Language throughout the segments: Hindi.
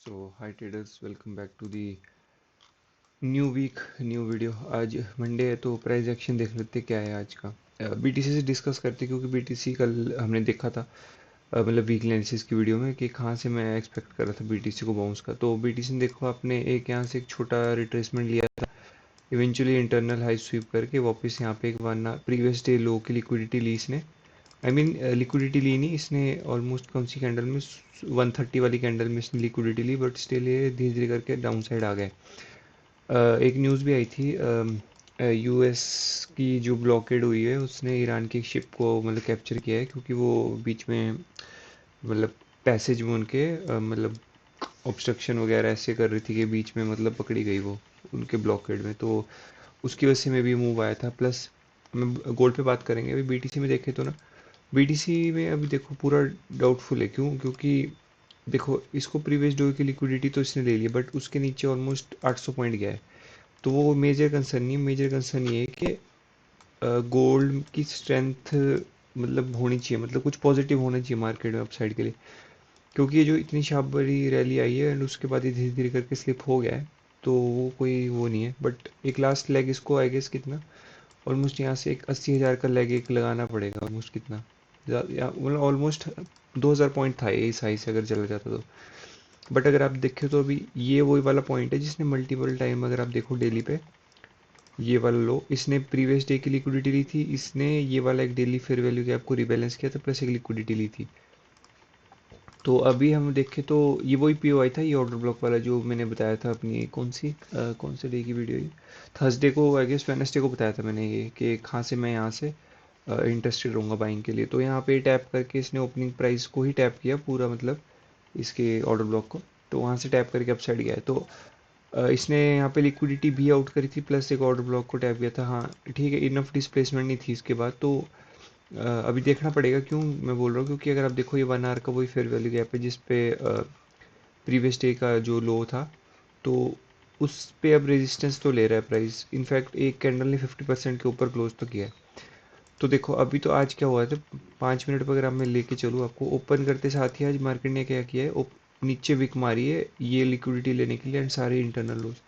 So, hi traders, welcome back to the new week new video. आज मंडे है तो प्राइस एक्शन देख लेते हैं क्या है आज का। बीटीसी से डिस्कस करते हैं क्योंकि बीटीसी कल हमने देखा था, मतलब वीकली एनालिसिस की वीडियो में कि कहाँ से मैं एक्सपेक्ट कर रहा था बीटीसी को बाउंस का। तो बीटीसी ने देखो आपने एक यहाँ से एक छोटा रिट्रेसमेंट लिया था, इवेंचुअली इंटरनल हाई स्वीप करके वापस यहाँ पे एक वन प्रीवियस डे लो की लिक्विडिटी ली इसने। आई मीन लिक्विडिटी ली नहीं इसने, ऑलमोस्ट कौन सी कैंडल में 130 वाली कैंडल में इसने लिक्विडिटी ली, बट स्टिल ये धीरे धीरे करके डाउन साइड आ गए। एक न्यूज़ भी आई थी, यूएस की जो ब्लॉकेड हुई है उसने ईरान की एक शिप को मतलब कैप्चर किया है, क्योंकि वो बीच में मतलब पैसेज में उनके मतलब ऑब्स्ट्रक्शन वगैरह ऐसे कर रही थी कि बीच में मतलब पकड़ी गई वो उनके ब्लॉकेड में। तो उसकी वजह से में भी मूव आया था। प्लस हम गोल्ड पे बात करेंगे। अभी बीटीसी में देखें तो ना, बीटीसी में अभी देखो पूरा डाउटफुल है। क्यों? क्योंकि देखो इसको प्रीवियस डो की लिक्विडिटी तो इसने ले ली, बट उसके नीचे ऑलमोस्ट 800 पॉइंट गया है। तो वो मेजर कंसर्न नहीं है। मेजर कंसर्न ये है कि गोल्ड की स्ट्रेंथ मतलब होनी चाहिए, मतलब कुछ पॉजिटिव होना चाहिए मार्केट में अपसाइड के लिए। क्योंकि ये जो इतनी शार्प बड़ी रैली आई है एंड उसके बाद ये धीरे धीरे करके स्लिप हो गया है, तो वो कोई वो नहीं है। बट एक लास्ट लेग इसको आई गेस कितना, ऑलमोस्ट यहाँ से एक 80,000 का लेग एक लगाना पड़ेगा। ऑलमोस्ट कितना, मतलब ऑलमोस्ट 2,000 पॉइंट था ये इस हाई से अगर चला जाता तो। बट अगर आप देखें तो अभी ये वही वाला पॉइंट है जिसने मल्टीपल टाइम, अगर आप देखो डेली पे, ये वाला लो इसने प्रीवियस डे की लिक्विडिटी ली थी, इसने ये वाला एक डेली फेयर वैल्यू गैप को रिबैलेंस किया था, प्लस एक लिक्विडिटी ली थी। तो अभी हम देखें तो ये वही पीओआई था, ये ऑर्डर ब्लॉक वाला जो मैंने बताया था अपनी कौन से डे की वीडियो, ये थर्सडे को आई गेस, वेडनेसडे को बताया था मैंने ये कि कहाँ से मैं यहाँ से इंटरेस्टेड रहूँगा बाइंग के लिए। तो यहाँ पे टैप करके इसने ओपनिंग प्राइस को ही टैप किया पूरा, मतलब इसके ऑर्डर ब्लॉक को। तो वहाँ से टैप करके अपसाइड गया है। तो इसने यहाँ पे लिक्विडिटी भी आउट करी थी, प्लस एक ऑर्डर ब्लॉक को टैप किया था। हाँ ठीक है, इनफ डिस्प्लेसमेंट नहीं थी इसके बाद। तो अभी देखना पड़ेगा। क्यों मैं बोल रहा हूँ? क्योंकि अगर आप देखो ये 1 आवर का वही फेयर वैल्यू गैप है जिसपे प्रीवियस डे का जो लो था, तो उस पे अब रेजिस्टेंस तो ले रहा है प्राइस। इनफैक्ट एक कैंडल ने 50% के ऊपर क्लोज तो किया है। तो देखो अभी तो आज क्या हुआ था, 5 मिनट पर अगर मैं लेके चलूँ आपको, ओपन करते साथ ही आज मार्केट ने क्या किया है, नीचे विक मारी है ये लिक्विडिटी लेने के लिए एंड सारे इंटरनल लॉस।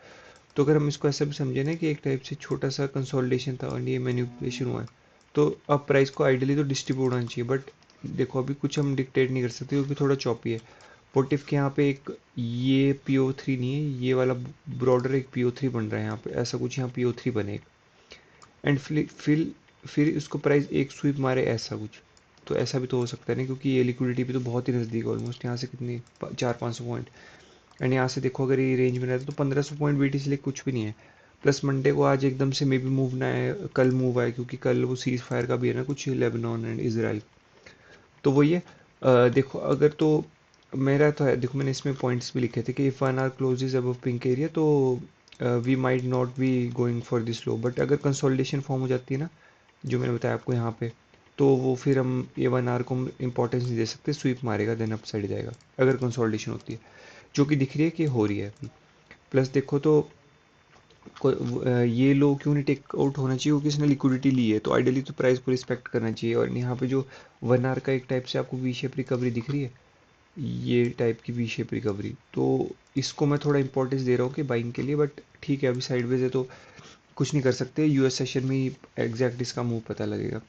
तो अगर हम इसको ऐसा भी समझे ना कि एक टाइप से छोटा सा कंसोलिडेशन था और ये मैनिपुलेशन हुआ है, तो अब प्राइस को आइडियली तो डिस्ट्रीब्यूट होना चाहिए। बट देखो अभी कुछ हम डिक्टेट नहीं कर सकते क्योंकि थोड़ा चॉपी है। पोटिफ के यहाँ पे एक ये PO3 नहीं है, ये वाला ब्रॉडर एक PO3 बन रहा है यहाँ पे, ऐसा कुछ यहाँ PO3 बने एंड फिर उसको प्राइस एक स्वीप मारे ऐसा कुछ। तो ऐसा भी तो हो सकता है ना, क्योंकि ये लिक्विडिटी भी तो बहुत ही नज़दीक है ऑलमोस्ट, यहाँ से कितनी 400-500 पॉइंट। एंड यहाँ से देखो अगर ये रेंज में रहता तो 1500 पॉइंट बीटीसी लिए कुछ भी नहीं है। प्लस मंडे को आज एकदम से मे बी मूव ना है, कल मूव आए, क्योंकि कल वो सीज फायर का भी है ना कुछ, लेबनान एंड इसराइल। तो वो ये देखो अगर तो मेरा तो है, देखो मैंने इसमें पॉइंट्स भी लिखे थे कि if 1 hour closes above pink area तो we might not be going for this low. But अगर कंसोलिडेशन फॉर्म हो जाती है ना, जो मैंने बताया आपको यहाँ पे, तो वो फिर हम ये 1 आवर को इंपॉर्टेंस नहीं दे सकते, स्वीप मारेगा देन अप साइड जाएगा अगर कंसोलिडेशन होती है, जो कि दिख रही है कि हो रही है अभी। प्लस देखो तो ये लो क्यों नहीं टेक आउट होना चाहिए, क्योंकि इसने लिक्विडिटी ली है, तो आइडियली तो प्राइस को रिस्पेक्ट करना चाहिए। और यहाँ पे जो 1 आवर का एक टाइप से आपको वी शेप रिकवरी दिख रही है, ये टाइप की वी शेप रिकवरी, तो इसको मैं थोड़ा इंपॉर्टेंस दे रहा हूँ कि बाइंग के लिए। बट ठीक है अभी साइडवेज है तो कुछ नहीं कर सकते, यूएस सेशन में ही एग्जैक्ट इसका मूव पता लगेगा।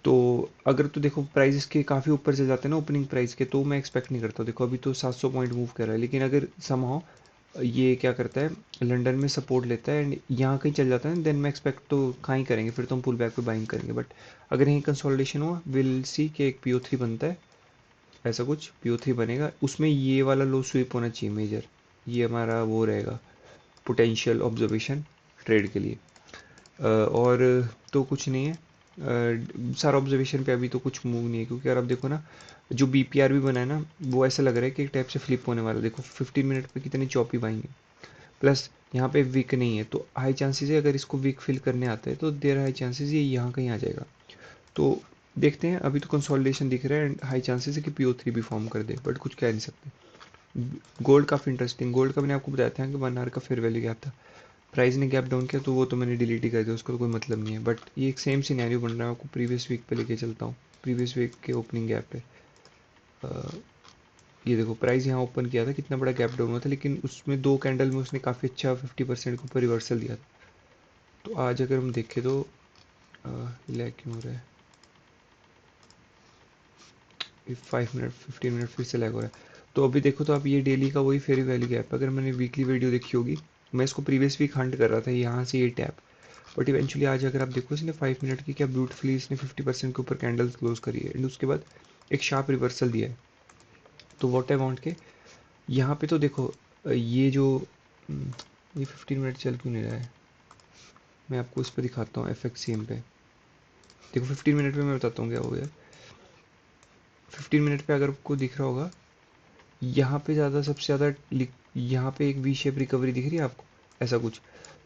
तो अगर तो देखो प्राइस के काफ़ी ऊपर से जाते हैं ना ओपनिंग प्राइस के, तो मैं एक्सपेक्ट नहीं करता हूँ। देखो अभी तो 700 पॉइंट मूव कर रहा है, लेकिन अगर समहाउ ये क्या करता है, लंदन में सपोर्ट लेता है एंड यहाँ कहीं चल जाता है, देन मैं एक्सपेक्ट तो कहाँ ही करेंगे, फिर तो हम पुल बैक पे बाइंग करेंगे। बट अगर यहीं कंसोलिडेशन हुआ, विल सी कि एक PO3 बनता है, ऐसा कुछ PO3 बनेगा, उसमें ये वाला लो स्वीप होना चाहिए मेजर। ये हमारा वो रहेगा पोटेंशियल ऑब्जर्वेशन ट्रेड के लिए। और तो कुछ नहीं है। सारा ऑब्जर्वेशन पे अभी तो कुछ मूव नहीं है, क्योंकि अगर आप देखो ना, जो BPR भी बना है ना, वो ऐसा लग रहा है कि एक टाइप से फ्लिप होने वाला है। देखो 15 मिनट पे कितनी चौपी बाइंग है। प्लस यहाँ पे वीक नहीं है, तो हाई चांसेस है अगर इसको वीक फिल करने आता है तो देर हाई चांसेस ये यहाँ कहीं आ जाएगा। तो देखते हैं, अभी तो कंसोलिडेशन दिख रहा है एंड हाई चांसेस है कि PO3 भी फॉर्म कर दे, बट कुछ कह नहीं सकते। गोल्ड काफ़ी इंटरेस्टिंग, गोल्ड का मैंने आपको बताया था कि 1 आवर का फेयर वैल्यू गैप था, प्राइस ने गैप डाउन किया तो वो तो मैंने डिलीट ही कर दिया, उसका तो कोई मतलब नहीं है। बट ये एक सेम सिनेरियो बन रहा है, आपको प्रीवियस वीक पे लेके चलता हूँ, प्रीवियस वीक के ओपनिंग गैप पे। ये देखो प्राइस यहाँ ओपन किया था, कितना बड़ा गैप डाउन हुआ था, लेकिन उसमें 2 कैंडल में उसने काफ़ी अच्छा 50% के ऊपर रिवर्सल दिया था। तो आज अगर हम देखें तो लैग क्यों हो रहा है, 5 मिनट 15 मिनट फिर से लैग हो रहा है। तो अभी देखो तो आप ये डेली का वही फेयर वैल्यू गैप, अगर मैंने वीकली वीडियो देखी होगी, मैं इसको प्रीवियस वीक हंट कर रहा था यहाँ से ये टैप, बट इवेंचुअली आज अगर आप देखो इसने 5 मिनट की क्या ब्यूटीफुली इसने 50% के ऊपर कैंडल्स क्लोज करी है एंड उसके बाद एक शार्प रिवर्सल दिया है। तो वॉट आई वांट के यहाँ पे तो देखो ये जो ये 15 मिनट चल क्यों नहीं रहा है, मैं आपको इस पर दिखाता हूँ एफ एक्स सी एम पे। देखो 15 मिनट में मैं बताता हूँ क्या हो गया। 15 मिनट पे अगर आपको दिख रहा होगा, यहाँ पे ज़्यादा सबसे ज़्यादा यहाँ पे एक वी शेप रिकवरी दिख रही है आपको, ऐसा कुछ।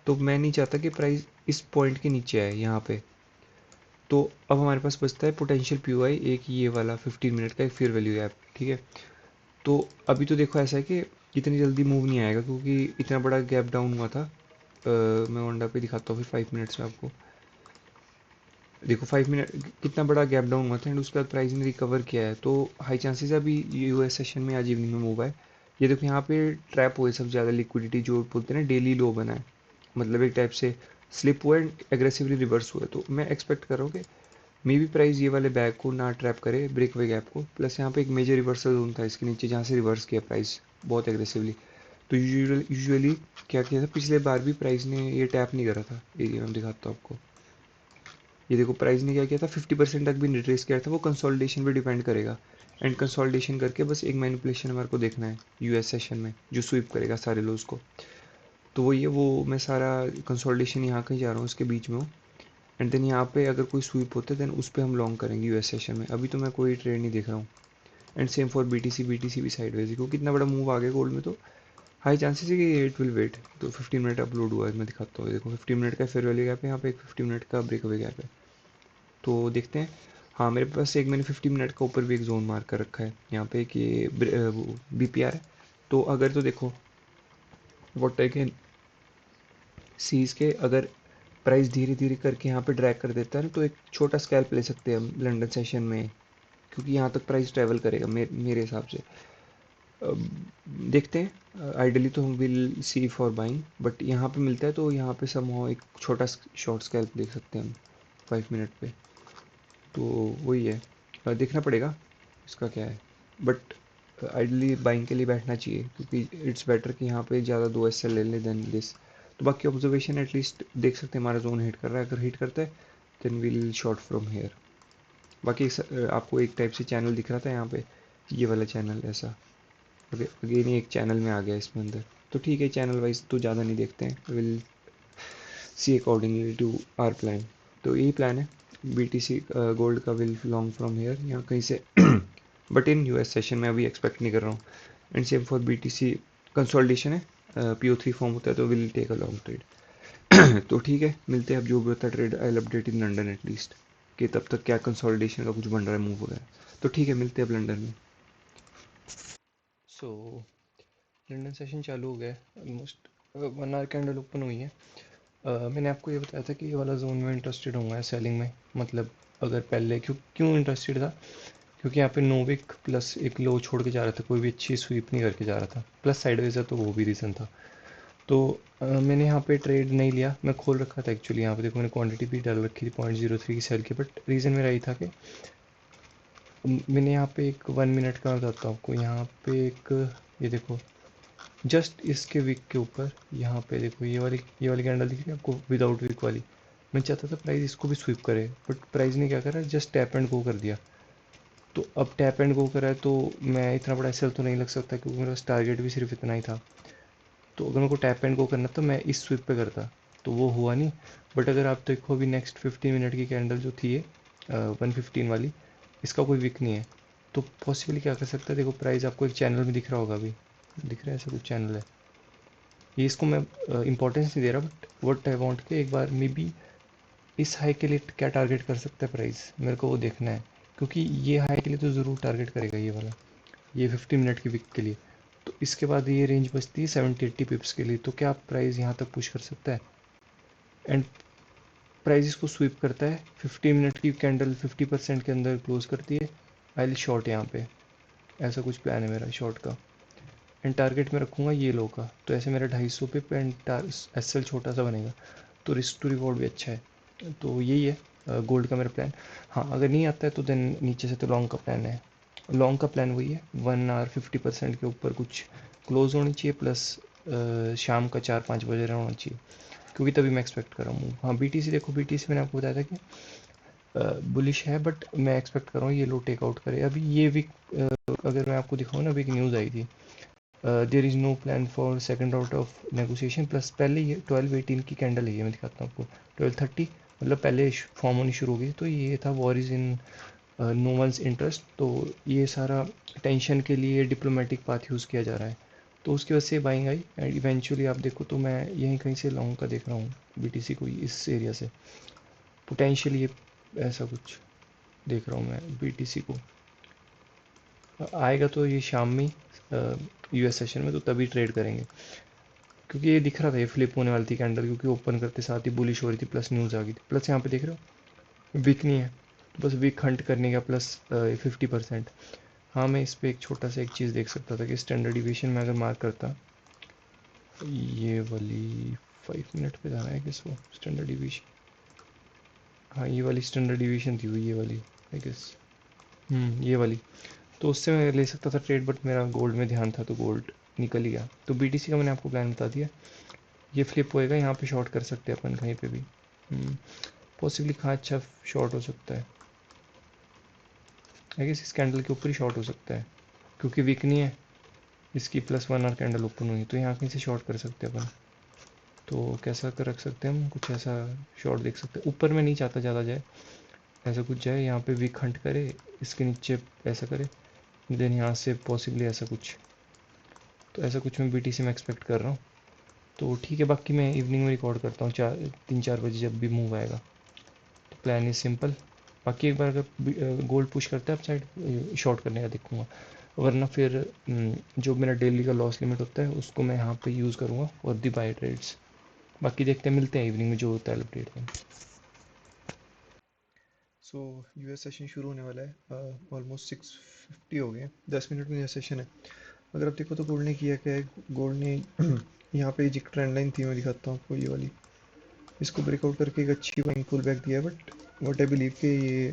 तो मैं नहीं चाहता कि प्राइस इस पॉइंट के नीचे आए यहाँ पे। तो अब हमारे पास बचता है पोटेंशियल पी आई, एक ये वाला 15 मिनट का एक फेयर वैल्यू गैप, ठीक है। तो अभी तो देखो ऐसा है कि इतनी जल्दी मूव नहीं आएगा क्योंकि इतना बड़ा गैप डाउन हुआ था। मैं वंडा पे दिखाता हूँ फिर 5 मिनट्स में आपको। देखो 5 मिनट कितना बड़ा गैप डाउन हुआ था एंड उसके बाद प्राइस ने रिकवर किया है, तो हाई चांसेस है अभी यूएस सेशन में आज इवनिंग में मूव है। ये देखो यहाँ पे ट्रैप हुए सबसे ज़्यादा लिक्विडिटी, जो बोलते हैं ना डेली लो बना है, मतलब एक टाइप से स्लिप हुआ एंड एग्रेसिवली रिवर्स हुआ है। तो मैं एक्सपेक्ट कर रहा हूँ कि मे बी प्राइस ये वाले बैग को ना ट्रैप करे, ब्रेक वे गैप को, प्लस यहाँ पे एक मेजर रिवर्सल जोन था इसके नीचे जहाँ से रिवर्स किया प्राइस बहुत एग्रेसिवली। तो यूजुअली क्या किया था पिछले बार भी प्राइस ने ये टैप नहीं करा था एरिया में, दिखाता हूँ आपको। ये देखो प्राइस ने क्या किया था, 50% तक भी रिट्रेस किया था, वो कंसोलिडेशन पे डिपेंड करेगा एंड कंसोलिडेशन करके बस एक मैनिपुलेशन हमारे को देखना है यूएस सेशन में जो स्वीप करेगा सारे लोज को। तो वो ये वो मैं सारा कंसोलिडेशन यहाँ कहीं जा रहा हूँ, इसके बीच में हूँ एंड देन यहाँ पे अगर कोई स्वीप होता है देन उस पर हम लॉन्ग करेंगे यूएस सेशन में। अभी तो मैं कोई ट्रेड नहीं देख रहा हूँ एंड सेम फॉर बीटीसी भी साइडवेज, क्योंकि इतना बड़ा मूव आ गया गोल्ड में तो हाई चांसेस है कि इट विल वेट। तो 15 मिनट अपलोड हुआ है, मैं दिखाता हूँ। देखो 15 मिनट का फेयर वैल्यू गैप है, यहाँ पे एक 15 मिनट का ब्रेक अवे गैप है। तो देखते हैं। हाँ मेरे पास एक मैंने 50 मिनट का ऊपर भी एक जोन मार्क कर रखा है यहाँ पे कि बी पी आर है। तो अगर तो देखो वॉट आई कैन सीज के अगर प्राइस धीरे धीरे करके यहाँ पे ड्रैग कर देता है ना, तो एक छोटा स्कैल्प ले सकते हैं हम लंदन सेशन में, क्योंकि यहाँ तक प्राइस ट्रैवल करेगा मेरे हिसाब से। देखते हैं, आइडली तो हम will see for buying, but यहाँ पे मिलता है तो यहाँ पे समहाउ एक छोटा शॉर्ट स्कैल्प देख सकते हैं हम 5 मिनट पे। तो वही है, देखना पड़ेगा इसका क्या है, बट आइडली बाइंग के लिए बैठना चाहिए क्योंकि इट्स बेटर कि यहाँ पे ज़्यादा 2 SL ले ले देन दिस। तो बाकी ऑब्जर्वेशन एटलीस्ट देख सकते हैं हमारा जोन हिट कर रहा है, अगर हिट करता है then will short from here. बाकी आपको एक टाइप से चैनल दिख रहा था यहाँ पे, ये वाला चैनल ऐसा अगेन एक चैनल में आ गया इसमें अंदर। तो ठीक है, चैनल वाइज तो ज़्यादा नहीं देखते हैं, will see accordingly to our plan. तो यही प्लान है, बी टी सी गोल्ड का विल लॉन्ग फ्रॉम हेयर यहाँ कहीं से बट इन यूएस सेशन में अभी एक्सपेक्ट नहीं कर रहा हूँ। And same for B T C consolidation है, PO3 फॉर्म होता है तो will take a long trade. तो ठीक है, मिलते हैं अब जो भी होता है trade, I will update in London at least कि तब तक क्या कंसोलिडेशन का कुछ बन रहा है, मूव हो रहा है। तो ठीक है, मिलते हैं अब लंदन में। सो लंदन सेशन चालू हो गया है, ऑलमोस्ट 1 आवर कैंडल ओपन हुई है। मैंने आपको ये बताया था कि ये वाला जोन में इंटरेस्टेड होऊंगा सेलिंग में, मतलब अगर पहले क्यों इंटरेस्टेड था, क्योंकि यहाँ पे नोविक प्लस एक लो छोड़ के जा रहा था, कोई भी अच्छी स्वीप नहीं करके जा रहा था, प्लस साइडवेज है तो वो भी रीज़न था। तो मैंने यहाँ पे ट्रेड नहीं लिया, मैं खोल रखा था एक्चुअली, यहाँ पे देखो मैंने क्वांटिटी भी डाल रखी थी 0.03 की सेल की, बट रीज़न मेरा यही था कि मैंने यहाँ पे एक 1 मिनट का बताता हूँ आपको, यहाँ पे एक ये देखो जस्ट इसके विक के ऊपर यहाँ पे देखो ये वाली कैंडल दिख रही है आपको विदाउट विक वाली। मैं चाहता था प्राइस इसको भी स्वीप करे, बट प्राइस ने क्या करा, जस्ट टैप एंड गो कर दिया। तो अब टैप एंड गो करा है तो मैं इतना बड़ा एसएल तो नहीं लग सकता क्योंकि मेरा टारगेट भी सिर्फ इतना ही था। तो अगर मेरे को टैप एंड गो करना तो मैं इस स्वीप पे करता, तो वो हुआ नहीं। बट अगर आप देखो अभी नेक्स्ट 15 मिनट की कैंडल जो थी ये 115 वाली, इसका कोई विक नहीं है। तो पॉसिबली क्या कर सकता है, देखो प्राइस आपको एक चैनल में दिख रहा होगा, अभी दिख रहा है ऐसा कुछ चैनल है, ये इसको मैं इंपॉर्टेंस नहीं दे रहा, बट व्हाट आई वांट के एक बार मे बी इस हाई के लिए क्या टारगेट कर सकता है प्राइस, मेरे को वो देखना है। क्योंकि ये हाई के लिए तो ज़रूर टारगेट करेगा ये वाला, ये 50 मिनट की विक के लिए। तो इसके बाद ये रेंज बचती है 70-80 पिप्स के लिए, तो क्या प्राइस यहाँ तक पुश कर सकता है एंड प्राइस इसको स्वीप करता है, 50 मिनट की कैंडल 50% के अंदर क्लोज करती है, आई विल शॉर्ट यहाँ पे। ऐसा कुछ प्लान है मेरा शॉर्ट का। एंड टारगेट में रखूँगा ये लो का, तो ऐसे मेरा 250 पे एंड एस एल छोटा सा बनेगा, तो रिस्क टू रिवॉर्ड भी अच्छा है। तो यही है गोल्ड का मेरा प्लान। हाँ, अगर नहीं आता है तो देन नीचे से तो लॉन्ग का प्लान है। लॉन्ग का प्लान वही है, 1 आवर 50% के ऊपर कुछ क्लोज होनी चाहिए, प्लस शाम का 4-5 बजे रहना होना चाहिए, क्योंकि तभी मैं एक्सपेक्ट कर रहा हूँ। हाँ, BTC देखो, BTC मैंने आपको बताया था कि बुलिश है, बट मैं एक्सपेक्ट कर रहा हूँ ये लो टेकआउट करे। अभी ये वीक अगर मैं आपको दिखाऊँ ना, अभी एक न्यूज़ आई थी, there is no plan for second round of negotiation, plus पहले ये 12-18 की कैंडल है, ये मैं दिखाता हूँ आपको। 12:30 मतलब पहले फॉर्म होनी शुरू हो गई, तो ये था war is in no one's interest. तो ये सारा टेंशन के लिए डिप्लोमेटिक पाथ यूज़ किया जा रहा है, तो उसकी वजह से बाइंग आई। एंड इवेंचुअली आप देखो तो मैं यहीं कहीं से लॉन्ग का देख रहा हूँ BTC को, इस एरिया से पोटेंशियली ये ऐसा कुछ देख रहा हूँ मैं BTC को। आएगा तो ये शाम में US सेशन में, तो तभी ट्रेड करेंगे, क्योंकि ये दिख रहा था ये फ्लिप होने वाली थी कैंडल, क्योंकि ओपन करते साथ ही बुलिश हो रही थी, प्लस न्यूज़ आ गई थी। प्लस यहाँ पे देख रहे हो विक नहीं है, तो बस विक हंट करने का प्लस 50%। हाँ, मैं इस पर एक छोटा सा एक चीज़ देख सकता था कि स्टैंडर्ड डिवीजन में अगर मार्क करता, ये वाली 5 मिनट पे जाना है किसको स्टैंडर्ड डिवीजन। हाँ, ये वाली स्टैंडर्ड डिवीजन थी वो, ये वाली आई गेस, ये वाली। तो उससे मैं ले सकता था ट्रेड, बट मेरा गोल्ड में ध्यान था तो गोल्ड निकल ही गया। तो BTC का मैंने आपको प्लान बता दिया, ये फ्लिप होएगा, यहाँ पे शॉर्ट कर सकते हैं अपन कहीं पे भी। पॉसिबली कहाँ अच्छा शॉर्ट हो सकता है, आई गेस इस कैंडल के ऊपर ही शॉर्ट हो सकता है, क्योंकि वीक नहीं है इसकी, प्लस 1 आवर कैंडल ओपन हुई, तो यहाँ कहीं से शॉर्ट कर सकते हैं अपन। तो कैसा कर रख सकते हैं हम, कुछ ऐसा शॉर्ट देख सकते हैं। ऊपर में नहीं चाहता ज़्यादा जाए, ऐसा कुछ जाए यहाँ पे वीक हंट करे, इसके नीचे ऐसा करे, देन यहाँ से पॉसिबली ऐसा कुछ। तो ऐसा कुछ मैं BTC में एक्सपेक्ट कर रहा हूँ। तो ठीक है, बाकी मैं इवनिंग में रिकॉर्ड करता हूँ 3-4 बजे जब भी मूव आएगा। तो प्लान इज सिंपल। बाकी एक बार अगर गोल्ड पुश करता है अप साइड, शॉर्ट करने का देखूँगा, वरना फिर जो मेरा डेली का लॉस लिमिट होता है उसको मैं यहाँ पे यूज़ करूँगा और दी बाय ट्रेड्स। बाकी देखते हैं, मिलते हैं इवनिंग में जो होता है अपडेट में। सो US सेशन शुरू होने वाला है, ऑलमोस्ट 6:50 हो गए, 10 मिनट में US सेशन है। अगर आप देखो तो गोल्ड ने किया क्या है, गोल्ड ने यहाँ पे जो ट्रेंड लाइन थी मैं दिखाता हूँ आपको, ये वाली, इसको ब्रेकआउट करके एक अच्छी बाइंग पुल बैक दिया है। बट व्हाट आई बिलीव कि ये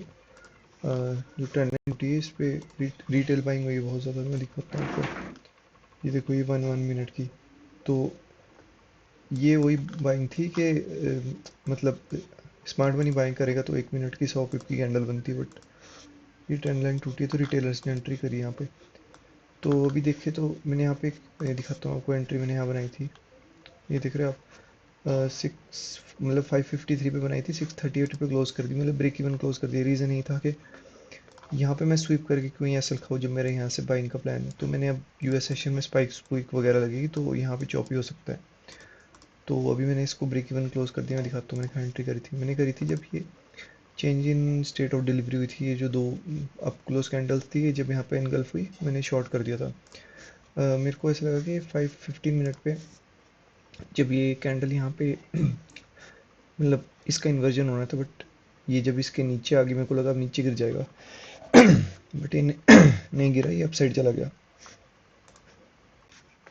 जो ट्रेंड लाइन होती है इस पे रिटेल बाइंग हुई है बहुत ज़्यादा। मैं दिखाता हूँ आपको, ये देखो, ये 1 मिनट की। तो ये वही बाइंग थी कि मतलब स्मार्ट मनी बाइंग करेगा तो 1 मिनट की 100 पिप की कैंडल बनती है, बट ये ट्रेंड लाइन टूटी है तो रिटेलर्स ने एंट्री करी यहाँ पे। तो अभी देखे तो मैंने यहाँ पे एक दिखाता हूँ आपको, एंट्री मैंने यहाँ बनाई थी, ये देख रहे हो आप, 553 पे बनाई थी, 638 पे क्लोज कर दी, मतलब ब्रेक इवन क्लोज कर दिया। रीज़न यही था कि यहाँ पे मैं स्वीप करके क्यों ही एसएल खाऊं जब मेरे यहाँ से बाइंग का प्लान है। तो मैंने अब US सेशन में स्पाइक स्पूइक वगैरह लगेगी तो यहाँ पे चॉपी हो सकता है। तो अभी मैंने इसको ब्रेक इवन क्लोज कर दिया। मैं दिखाता हूँ मैंने कहाँ एंट्री करी थी। मैंने करी थी जब ये change in state of delivery हुई थी, ये जो दो अप क्लोज कैंडल्स थी, जब यहाँ पे इनगल्फ हुई मैंने शॉर्ट कर दिया था। मेरे को ऐसा लगा कि 5:15 पे जब ये कैंडल यहाँ पे मतलब इसका इन्वर्जन होना था, बट ये जब इसके नीचे आ गई मेरे को लगा अब नीचे गिर जाएगा, बट ये नहीं गिरा, ये अपसाइड चला गया।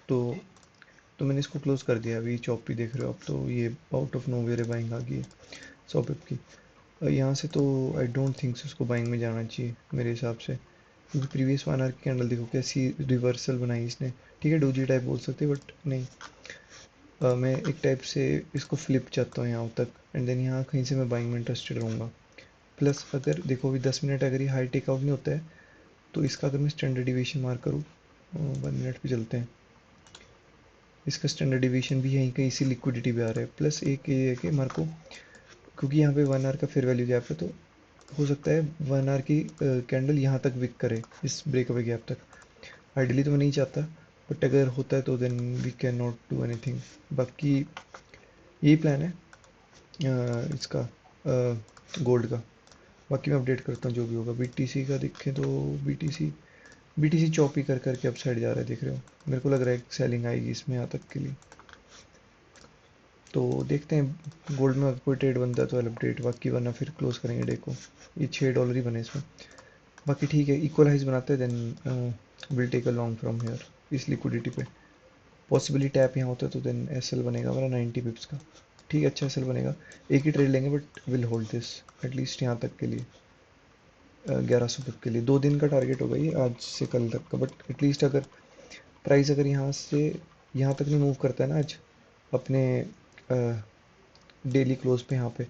तो तो मैंने इसको क्लोज कर दिया। अभी चॉपी देख रहे हो आप, तो ये आउट ऑफ नोवेयर बाइंग आ गई है 100 पिप की। यहाँ से तो आई डोंट थिंक उसको बाइंग में जाना चाहिए मेरे हिसाब से, क्योंकि प्रीवियस 1 आवर की कैंडल देखो कैसी रिवर्सल बनाई इसने। ठीक है, डोजी टाइप बोल सकते, बट नहीं। मैं एक टाइप से इसको फ्लिप चाहता हूँ यहाँ तक, एंड देन यहाँ कहीं से मैं बाइंग में इंटरेस्टेड रहूँगा। प्लस अगर देखो अभी 10 मिनट अगर ये हाई टेकआउट नहीं होता है तो इसका अगर मैं स्टैंडर्ड डिवीजन मार्क करूँ, 1 मिनट पे चलते हैं, इसका स्टैंडर्ड डिवीजन भी यहीं कहीं इसी लिक्विडिटी पे आ रहा है। प्लस एक ये है कि मार्को, क्योंकि यहाँ पे 1 आवर का फेयर वैल्यू गैप है, तो हो सकता है 1 आवर की कैंडल यहाँ तक विक करे इस ब्रेकअवे गैप तक। आइडियली तो मैं नहीं चाहता, बट अगर होता है तो then we can not do anything. बाकी यही प्लान है इसका गोल्ड का। बाकी मैं अपडेट करता हूँ जो भी होगा। BTC का देखें तो BTC चॉपी कर करके अप साइड जा रहा है, देख रहे हो। मेरे को लग रहा है सेलिंग आएगी इसमें यहाँ तक के लिए। तो देखते हैं गोल्ड में अगर कोई ट्रेड बनता है तो अपडेट, बाकी वरना फिर क्लोज करेंगे डे को। ये $6 ही बने इसमें। बाकी ठीक है, इक्वलाइज बनाते हैं then will take a long from here इस लिक्विडिटी पे। पॉसिबली टैप यहाँ होता है तो देन एसएल बनेगा हमारा 90 पिप्स का। ठीक है, अच्छा एसएल बनेगा। एक ही ट्रेड लेंगे but will hold this at least यहाँ तक के लिए, 1100 पिप के लिए। 2 दिन का टारगेट होगा ये, आज से कल तक का। बट एटलीस्ट अगर प्राइस अगर यहाँ से यहाँ तक नहीं मूव करता है ना आज अपने डेली क्लोज पे यहाँ पे,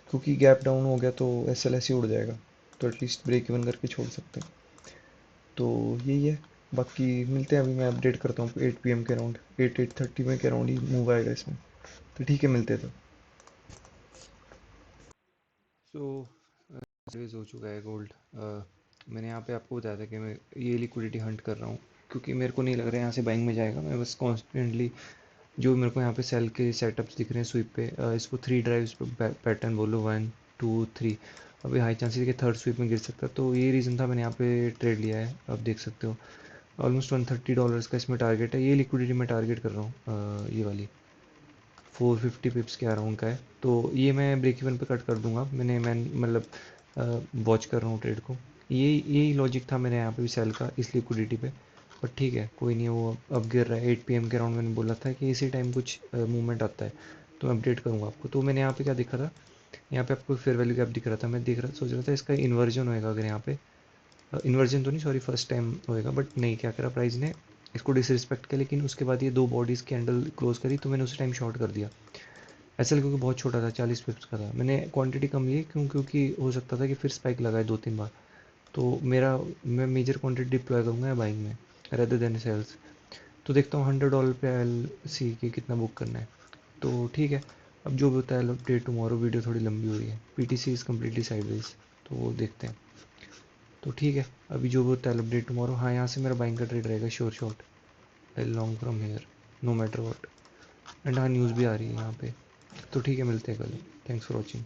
क्योंकि गैप डाउन हो गया तो एस एल ऐसे उड़ जाएगा, तो एटलीस्ट ब्रेक इवन करके छोड़ सकते हैं। तो यही है। बाकी मिलते हैं, अभी मैं अपडेट करता हूँ 8 PM के अराउंड, 8-8:30 में के अराउंड ही मूव आएगा इसमें। तो ठीक है, मिलते हैं तो। सो रेज हो चुका है गोल्ड। मैंने यहाँ पे आपको बताया था कि मैं ये लिक्विडिटी हंट कर रहा हूँ, क्योंकि मेरे को नहीं लग रहा है यहाँ से बाइंग में जाएगा। मैं बस कॉन्स्टेंटली जो मेरे को यहाँ पे सेल के सेटअप्स दिख रहे हैं स्वीप पे, इसको 3 ड्राइव्स पे पैटर्न बोलो, 1 2 3। अभी हाई चांसेस है कि थर्ड स्वीप में गिर सकता है, तो ये रीज़न था मैंने यहाँ पे ट्रेड लिया है। आप देख सकते हो ऑलमोस्ट $130 का इसमें टारगेट है। ये लिक्विडिटी मैं टारगेट कर रहा हूँ, ये वाली 450 पिप्स के अराउंड का है। तो ये मैं ब्रेक इवन पे कट कर दूंगा। मैं मतलब वॉच कर रहा हूँ ट्रेड को। यही लॉजिक था मेरे यहाँ पे भी सेल का इस लिक्विडिटी पे। बट ठीक है, कोई नहीं, वो अब गिर रहा है 8 PM के अराउंड। मैंने बोला था कि इसी टाइम कुछ मूवमेंट आता है तो मैं अपडेट करूँगा आपको। तो मैंने यहाँ पे क्या देखा था, यहाँ पे आपको फेयर वैल्यू गैप दिख रहा था। मैं सोच रहा था इसका इन्वर्जन होएगा अगर यहाँ पे, इन्वर्जन तो नहीं, सॉरी, फर्स्ट टाइम होएगा। बट नहीं, क्या करा प्राइस ने, इसको डिसरिस्पेक्ट किया, लेकिन उसके बाद ये दो बॉडीज़ कैंडल क्लोज करी तो मैंने उस टाइम शॉर्ट कर दिया। एसएल क्योंकि बहुत छोटा था, 40 पिप्स का था, मैंने क्वांटिटी कम ली क्योंकि हो सकता था कि फिर स्पाइक लगाए 2-3 बार। तो मैं मेजर क्वांटिटी डिप्लॉय करूँगा बाइंग में रेदर देन सेल्स। तो देखता हूँ $100 पे एल सी के कितना बुक करना है। तो ठीक है, अब जो भी होता है अपडेट टुमारो। वीडियो थोड़ी लंबी हो रही है, पीटीसी इज़ कम्प्लीटली साइडवेज, तो वो देखते हैं। तो ठीक है, अभी जो भी होता है अपडेट टुमारो। हाँ, यहाँ से मेरा बाइंग का ट्रेड रहेगा sure shot, long from here, no matter what. And हाँ, न्यूज़ भी आ रही है यहाँ पे। तो ठीक है, मिलते हैं कल। Thanks for watching.